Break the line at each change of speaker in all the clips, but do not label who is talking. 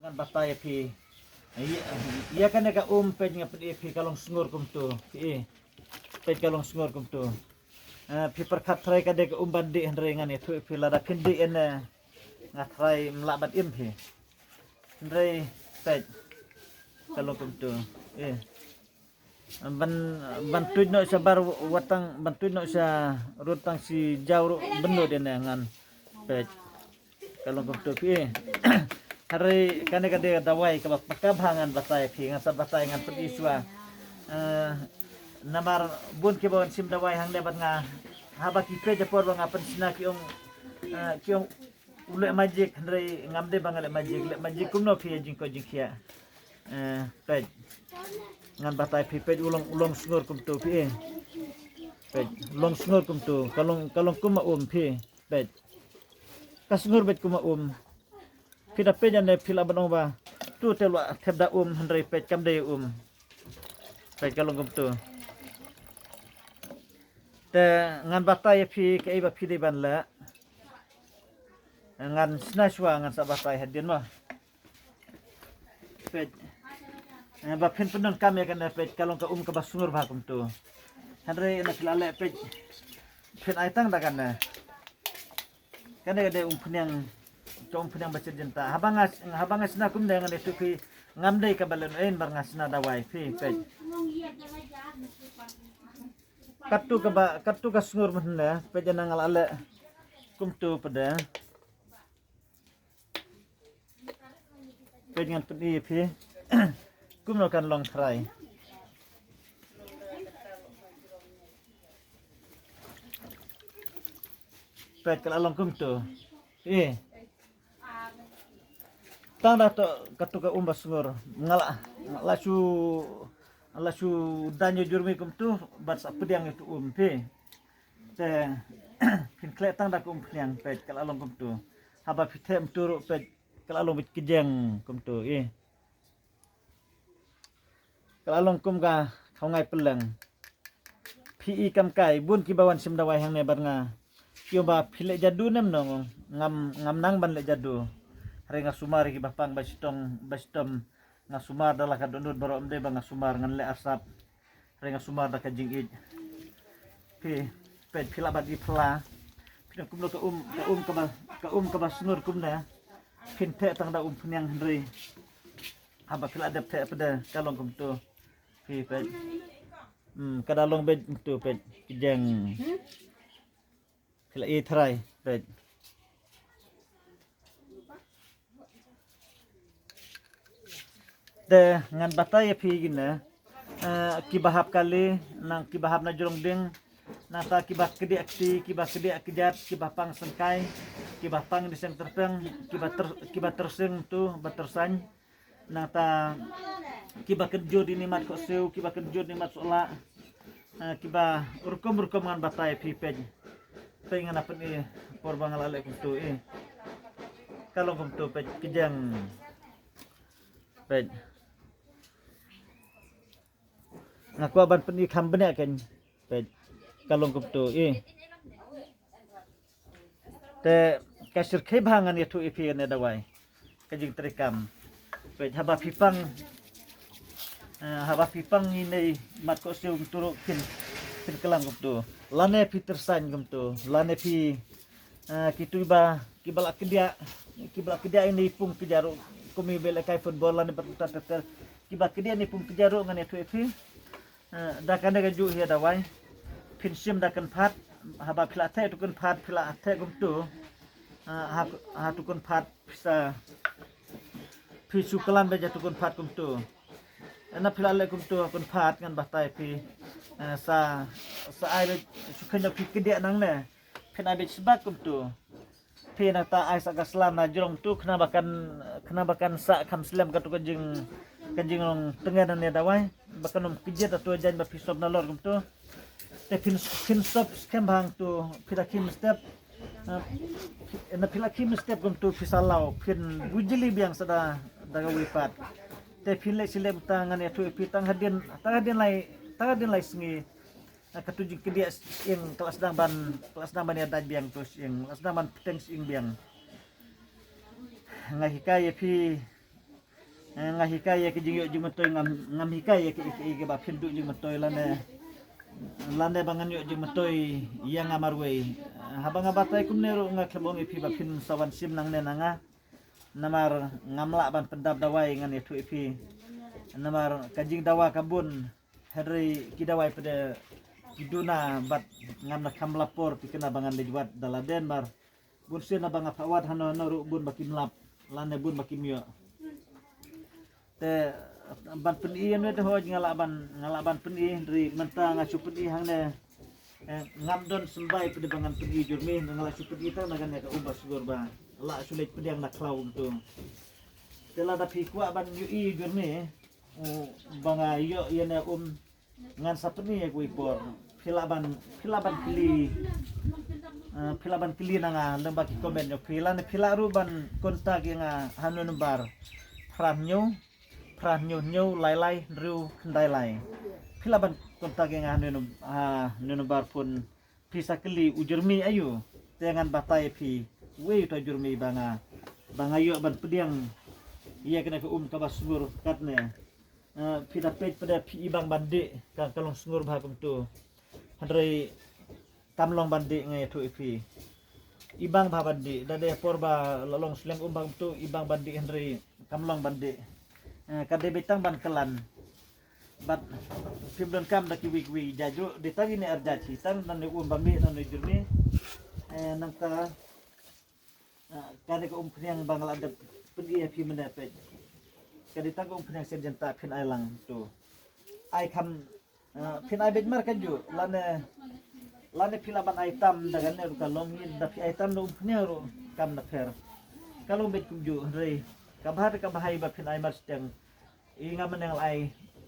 kan batay pi iya kan ka pej nga pi kalong sungur kum tu pi pej kalong sungur kum tu pi perkat try ka de bandi henre ngan itu pi lada kindi ene nga try melabat im pi henre pej kalong kum tu bantuin no sa bar watang bantuin no sa rutang si jauh bendo de ngan pej kalong kum tu pi hari kane kade dawai ka pakabangan batay pi nga sa batay ngan pediswa namar bun ke bawon sim dawai hang lebat nga haba ki pe japor nga pensina kiong ule majik ndre ngamde bangale majik kumno pi jingko jingkia pej ngan batay pi pej ulong sungur kum tu pi pej ulong sungur kum tu kalong kuma pi pej kasungur bet kuma pida pejan ne pila banong ba tu telu kebda hendrai pej kamde pej kalong kum tu te ngan batay pi ke iba pide ban la ngan snashwa ngan sa batay hadin mah pej ba pen penon kami kan pej kalong ka ka basungur ba kum tu hendrai na kilale pej pen aitang da kan ada penyang penyang baca jenta habangas na kum dengan itu pi ngamdai ka balen bar ngasna dawai pi pej katu ka sungur mahna pej nang ale kum tu pada pej ngan pedi pi kum no kan long try pej kalau kum tu tanda to katuka sungur ngala lasu danyo jurmi kum tu bat sa pediang itu pi te kin klek tanda kum pediang pej kalau kum tu haba pitem turu pej kalau bit kijeng kum tu kalau kum ka khaungai peleng pi kam kai bun ki bawan sim dawai hang ne bar nga kyo ba phile jadu nem nong ngam nang ban le jadu hari nga sumar ki bapang bastom nga sumar dala ka dunod baro amde ba nga sumar ngan le asap hari nga sumar da ka jingid pi ped phila ba di phla pin kum lo ka ba sunur kum na pin te tang da punyang hendri haba phila adap te pada kalong kum tu pi ped kadalong bed tu ped kijeng phila try ped de ngan batay pi gina kibahap kali nang kibahap na jurong ding nata kibah kedi akti kibah kedi akijat kibah pang sengkai kibah pang diseng terpeng kibah terseng tu batersan nata kibah kerjo di nimat ko seu kibah kerjo di nimat sola kibah urkum ngan batay pi pej pengen apa ni porbang alale kum tu kalau kum tu pej kijang pej ngaku aban peni kambene kan pej kalong kum tu te kasir ke bangan itu ipi ne dawai kajing terikam pej haba pipang ini mat ko siung turuk kin kelang kum tu lane pi tersan kum tu lane pi kitu ba kibala kedia ini pung kejaru kumi bela kai football lane berputar tetel kiba kedia ni pung kejaru ngan itu ipi dakan dakan ju hia dawai pinsim dakan phat haba phila the tukun phat phila the kum tu ha tukun phat bisa pisu kelan beja tukun phat kum tu ana phila le kum tu kun phat ngan batai pi sa ai sukhanya pi kedia nang ne phina be sebab kum tu pi na ta ai sa gaslam na jurong tu kena bakan sa kam slam ka tu kanjing long tengah ne dawai bakan pijet tu jan ba pisob na lor kum tu te fin stop scam bang tu pilakim step na pilakim step kum tu pisalau pin bujili biang sada daga wipat te fin le sile tangan ya tu pitang hadin lai sengi katujuk ke dia yang kelas dang ban ya daj biang terus yang kelas dang ban peteng sing biang ngai kai pi ngahikai ya kijing yuk jumatoy ngam hikai ya ki ba pindu jumatoy lane bangan yuk jumatoy yang amarway habang abatay kumnero ngaklabong ipi ba pin sawan sim nang nenanga namar ngamla ban pendab dawai ngan itu ipi namar kajing dawa kabun hari kidawai pada kiduna bat ngam na kam lapor pikena bangan lejuat daladen bar bun sena banga pawat hano noru bun bakim lap lane bun bakim yo te ban peni anu te hoj ngalaban peni dari menta ngacu peni hangne ngamdon sembai pada bangan peni jurmi ngalacu peni ta nagan ya ka ubas gorba la sulit peni yang naklau tu tela tapi kuat ban ui jurmi banga yo yana ngan sapeni ya kuipor filaban pili nanga lembaki komen yo filaru ban kontak yang hanu nembar pranyo lai ru kendai lai filaban kontak yang hanu nembar pun pisa keli ujurmi ayu dengan batai pi we to jurmi banga yo ban pediang iya kena ke kabasur katne pida pej pada pi ibang bandi kan kalong sungur bahagum tu hadrai tamlong bandi ngai tu ipi ibang bah bandi dade porba lolong sleng umbang tu ibang bandi hadrai tamlong bandi kade betang ban kelan bat pibdon kam da kiwi jaju ditagi ne arjaci tan nan ne umbang mi nan ne jurmi nang ta kade ko yang bangal ada pergi api mendapat kade tang ko yang serjanta pin ailang tu ai kam pin ai bedmar kan ju lane pilaban item dagan ne ruka longi da pi item no ro kam na fer kalau bet kuju rei kabahai ba pin ai mar steng inga menang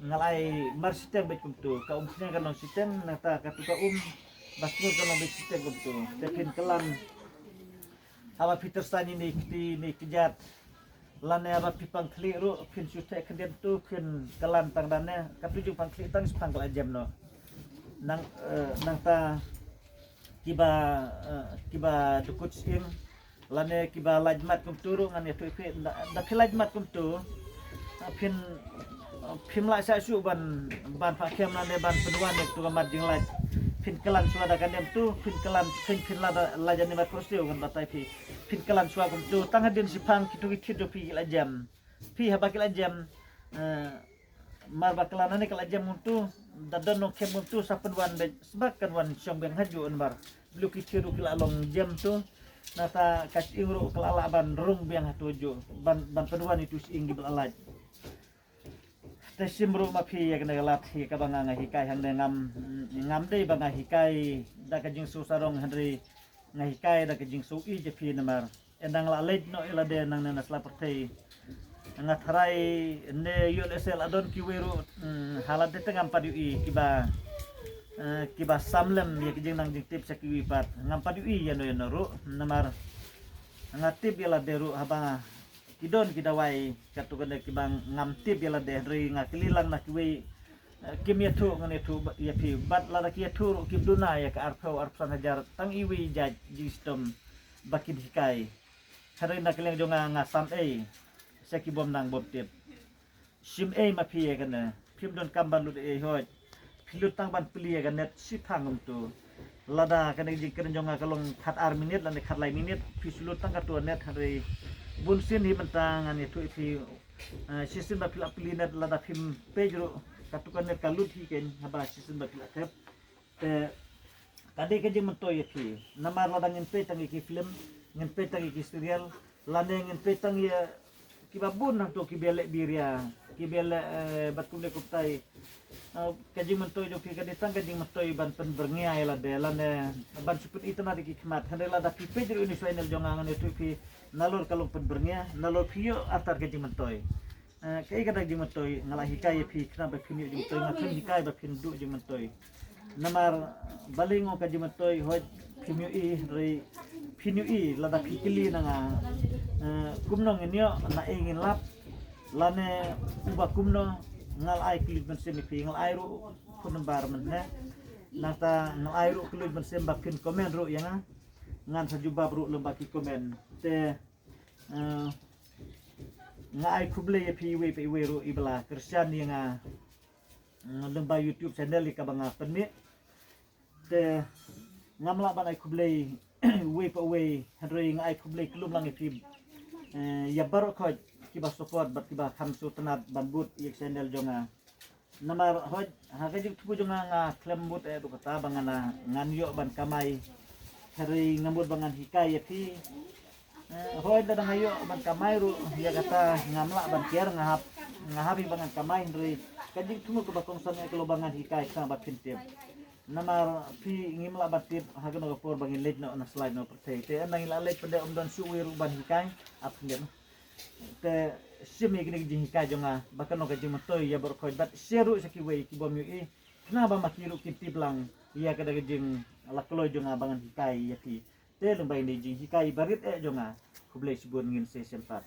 ngalai mar steng bet kumtu ka punya kan long steng nata ka tu ka basur kan long bet steng kumtu tepin kelan hawa Peter Stan ini kejat lane aba pipang kliru pin sute kenden tu pin kelan tang dane katuju pang kli tang sepang jam no nang ta kiba dukut sim lane kiba lajmat kum turu ngan itu da lajmat kum tu pin la sa su ban pakem lane ban penuan tu gamat ding laj pin kelan suada kandem tu pin la jani mat kostio kan batai pin kelan suada kum tu tang hadin sipang kitu pi la jam pi habaki la jam mar bakalan ane kala jam tu dadon no kem tu sapenuan sebakan wan syong beng haju anbar blu kitiru kila long jam tu nata kas ingro kelala ban rung beng hatuju ban penuan itu sing di belalaj tesimru mapi ya kena galat hi kabanga ngahikai hang ngam dei banga hikai da kajing susarong handri ngahikai da kajing sui je pi namar endang la leit no ila de nang na slapertei ngatharai ne yul esel adon kiweru halat de tengam padi kiba samlem ya kajing nang jing tip sakiwi pat ngam padi ya no ru namar ngatip ila deru habanga kidon kidawai katukan kibang ngamtip yala dehri ngakililang na kiwi kimya tu ngane tu ya pi bat la kia tu kibduna ya ka arpsan hajar tang iwi jaj jistom bakid hikai hari nakilang jonga ngasam sakibom nang bobtip sim mapi ya kana pimdon kamban lut hoj pilut tang ban pili ya kana sipang tu lada kana jikren jonga kalong khat ar minit lan khat lai minit pisulut tang katuan net hari bunsin hi mentang an itu sistem bapila pilinet lada film pejro katukan net kalut hi ken haba sistem bapila tep tadi ke jemento yeti namar lada ngin pe tangi ki film ngin pe tangi ki serial lada ngin pe tangi kibabun nang to kibele biria kibele batkune kuptai kajing mentoi jo pika ditang kajing mentoi ban pen berngia ela de lane ban suput itu nadi kikmat handela da pipe jero ini final jongangan itu pi nalur kalung pen berngia nalur pio atar kajing mentoi kai kada jing mentoi ngalah hikai pi kenapa pini jing mentoi ngakan hikai ba pindu jing mentoi namar balingo kajing mentoi hoj pimio rei pinio lada pikili nanga kumno ngenyo na ingin lap lane uba kumno ngal ai kulit bensin pi ngal ai ru kun environment ne nata ngal ai ru kulit bensin bakin komen ru yang ngan sajubab ru lembaki komen te nga ai kuble ya pi we pe we ro ibla Christian yang lemba YouTube channel ka banga penmi te ngamla ban ai kuble we pe we hadri nga ai kuble klum lang pi ya bar ko kiba support bat kiba khamsu tanat banbut yek channel jonga namar hoj hagajik tubu jonga nga klembut e kata bangana nganyo ban kamai hari ngambut bangan hikai pi hoj da ngayo ban kamai ru ya kata ngamla ban kier ngahabi bangan kamai ndri kajik tumu ke bakong san e bangan hikai sa bat pintip namar pi ngimla batip hagan ko por bangin late na slide no pertay te nang ilalay pande omdan suwi ru ban hikai ap ngem te simi gini jing hikai jonga bakan no kajing matoy ya ber khoj bat seru saki we ki bom yu na ba makiru kitip lang iya kada jing laklo jonga bangan hikai ya ki te lumbai ni jing hikai barit e jonga kublai sibun ngin se sempat